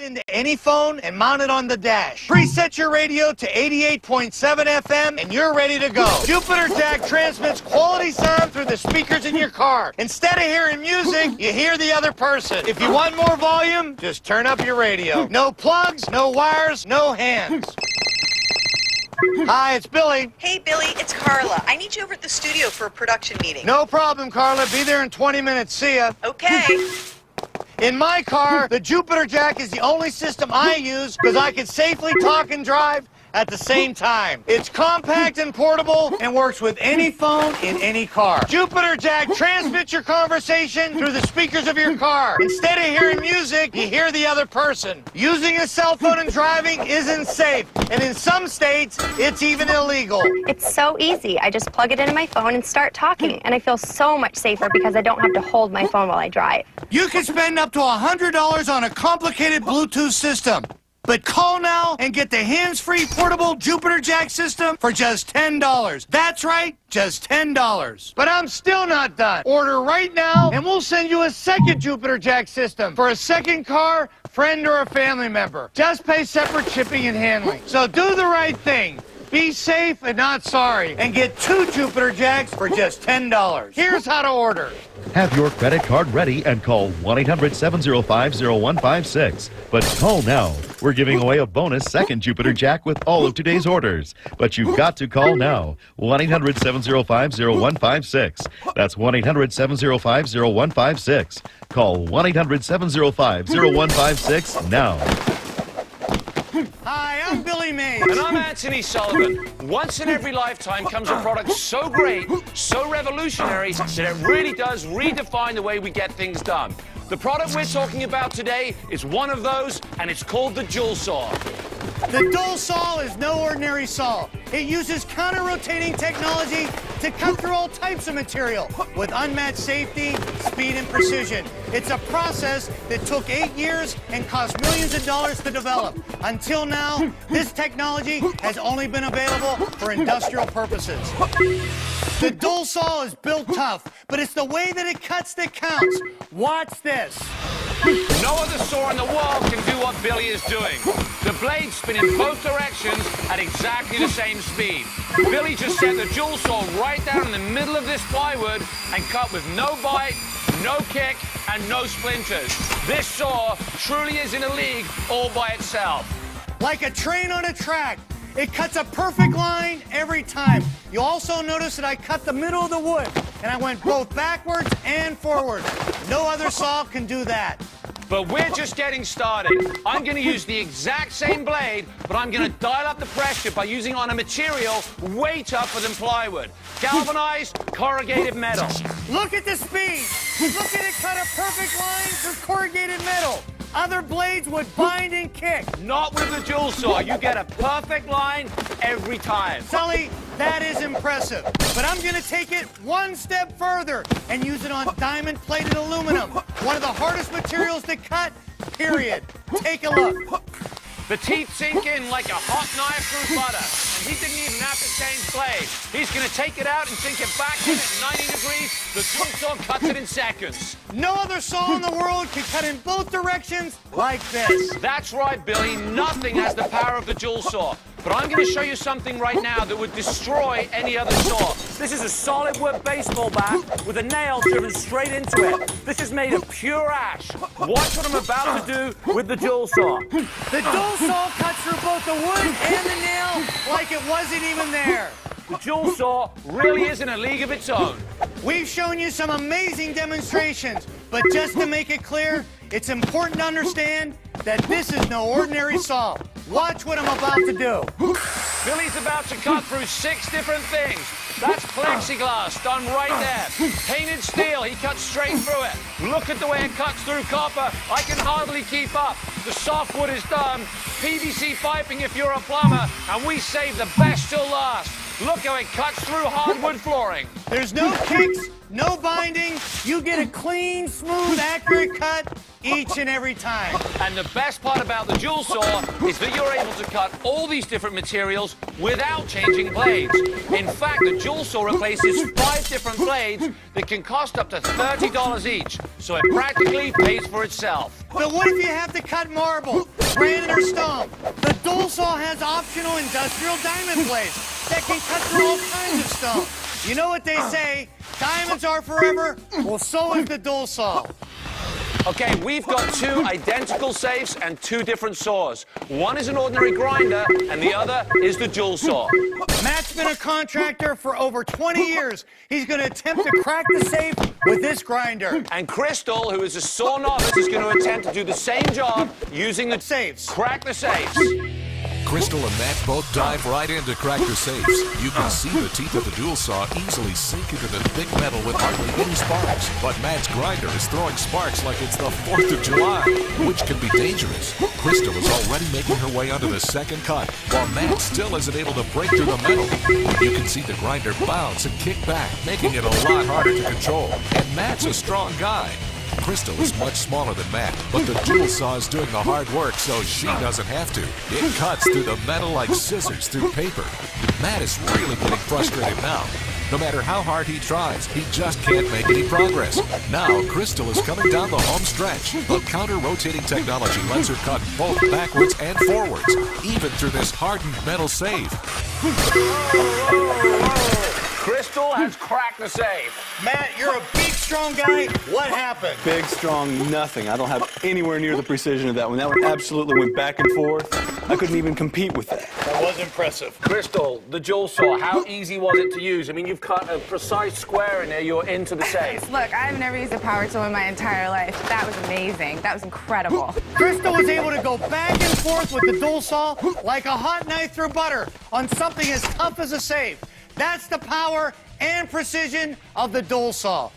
Into any phone and mount it on the dash. Preset your radio to 88.7 FM and you're ready to go. Jupiter Jack transmits quality sound through the speakers in your car. Instead of hearing music, you hear the other person. If you want more volume, just turn up your radio. No plugs, no wires, no hands. Hi, it's Billy. Hey, Billy, it's Carla. I need you over at the studio for a production meeting. No problem, Carla. Be there in 20 minutes. See ya. Okay. In my car, the Jupiter Jack is the only system I use because I can safely talk and drive at the same time. It's compact and portable and works with any phone in any car. Jupiter Jack transmits your conversation through the speakers of your car. Instead of hearing music, you hear the other person. Using a cell phone and driving isn't safe, and in some states, it's even illegal. It's so easy. I just plug it into my phone and start talking, and I feel so much safer because I don't have to hold my phone while I drive. You can spend up to $100 on a complicated Bluetooth system. But call now and get the hands-free portable Jupiter Jack system for just $10. That's right, just $10. But I'm still not done. Order right now and we'll send you a second Jupiter Jack system for a second car, friend, or a family member. Just pay separate shipping and handling. So do the right thing. Be safe and not sorry, and get 2 Jupiter Jacks for just $10. Here's how to order. Have your credit card ready and call 1-800-705-0156. But call now. We're giving away a bonus second Jupiter Jack with all of today's orders. But you've got to call now. 1-800-705-0156. That's 1-800-705-0156. Call 1-800-705-0156 now. Hi, I'm Billy Mays. And I'm Anthony Sullivan. Once in every lifetime comes a product so great, so revolutionary, that it really does redefine the way we get things done. The product we're talking about today is one of those, and it's called the Dual Saw. The Dual Saw is no ordinary saw. It uses counter-rotating technology to cut through all types of material with unmatched safety, speed, and precision. It's a process that took 8 years and cost millions of dollars to develop. Until now, this technology has only been available for industrial purposes. The Dual Saw is built tough, but it's the way that it cuts that counts. Watch this. No other saw in the world can do what Billy is doing. The blades spin in both directions at exactly the same speed. Billy just set the Dual Saw right down in the middle of this plywood and cut with no bite, no kick, and no splinters. This saw truly is in a league all by itself. Like a train on a track, it cuts a perfect line every time. You'll also notice that I cut the middle of the wood, and I went both backwards and forward. No other saw can do that. But we're just getting started. I'm going to use the exact same blade, but I'm going to dial up the pressure by using on a material way tougher than plywood. Galvanized, corrugated metal. Look at the speed. Look at it cut a perfect line through corrugated metal. Other blades would bind and kick. Not with the Dual Saw. You get a perfect line every time. Sully, that is impressive. But I'm going to take it one step further and use it on diamond-plated aluminum, one of the hardest materials to cut, period. Take a look. The teeth sink in like a hot knife through butter. And he didn't even have to change blade. He's going to take it out and sink it back in at 90 degrees. The Dual Saw cuts it in seconds. No other saw in the world can cut in both directions like this. That's right, Billy. Nothing has the power of the Dual Saw. But I'm going to show you something right now that would destroy any other saw. This is a solid wood baseball bat with a nail driven straight into it. This is made of pure ash. Watch what I'm about to do with the Dual Saw. The Dual Saw cuts through both the wood and the nail like it wasn't even there. The Dual Saw really is in a league of its own. We've shown you some amazing demonstrations, but just to make it clear, it's important to understand that this is no ordinary saw. Watch what I'm about to do. Billy's about to cut through 6 different things. That's plexiglass done right there. Painted steel, he cuts straight through it. Look at the way it cuts through copper. I can hardly keep up. The softwood is done. PVC piping if you're a plumber, and we save the best till last. Look how it cuts through hardwood flooring. There's no kicks, no binding. You get a clean, smooth, accurate cut each and every time. And the best part about the dual saw is that you're able to cut all these different materials without changing blades. In fact, the dual saw replaces 5 different blades that can cost up to $30 each, so it practically pays for itself. But what if you have to cut marble, granite, or stone? The dual saw has optional industrial diamond blades that can cut through all kinds of stone. You know what they say, diamonds are forever? Well, so is the dual saw. Okay, we've got 2 identical safes and 2 different saws. One is an ordinary grinder, and the other is the dual saw. Matt's been a contractor for over 20 years. He's going to attempt to crack the safe with this grinder. And Crystal, who is a saw novice, is going to attempt to do the same job using the Safes. Crack the safes. Crystal and Matt both dive right in to crack the safes. You can see the teeth of the dual saw easily sink into the thick metal with hardly any sparks. But Matt's grinder is throwing sparks like it's the 4th of July, which can be dangerous. Crystal is already making her way onto the second cut, while Matt still isn't able to break through the metal. You can see the grinder bounce and kick back, making it a lot harder to control. And Matt's a strong guy. Crystal is much smaller than Matt, but the dual saw is doing the hard work, so she doesn't have to. It cuts through the metal like scissors through paper. Matt is really getting frustrated now. No matter how hard he tries, he just can't make any progress. Now, Crystal is coming down the home stretch, but counter-rotating technology lets her cut both backwards and forwards, even through this hardened metal safe. Crystal has cracked the safe. Matt, you're a big, strong guy. What happened? Big, strong, nothing. I don't have anywhere near the precision of that one. That one absolutely went back and forth. I couldn't even compete with that. That was impressive. Crystal, the dual saw, how easy was it to use? I mean, you've cut a precise square in there, you're into the safe. Look, I've never used a power tool in my entire life. That was amazing. That was incredible. Crystal was able to go back and forth with the dual saw like a hot knife through butter on something as tough as a safe. That's the power and precision of the dual saw.